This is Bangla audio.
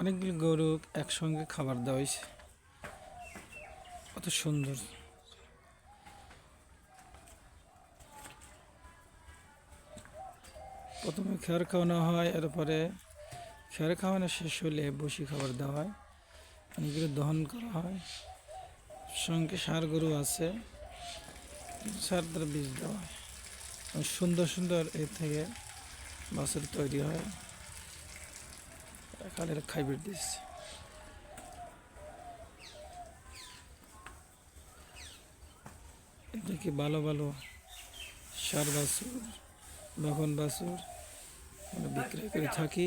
অনেকগুলো গরু একসঙ্গে খাবার দেওয়া হয়েছে, কত সুন্দর। প্রথমে খেয়ার খাওয়ানো হয়, এরপরে খেয়ার খাওয়ানো শেষ হলে বসি খাবার দেওয়া হয়, অনেকগুলো দহন করা হয়। সঙ্গে ষাঁড় গরু আছে, ষাঁড় দ্বারা বীজ দেওয়া হয়। সুন্দর সুন্দর এর থেকে বাছুর তৈরি হয়। খালের খাইবে দিচ্ছে, এদিকে ভালো ভালো ষাঁড় বাছুর, বকন বাছুর আমরা বিক্রয় করে থাকি।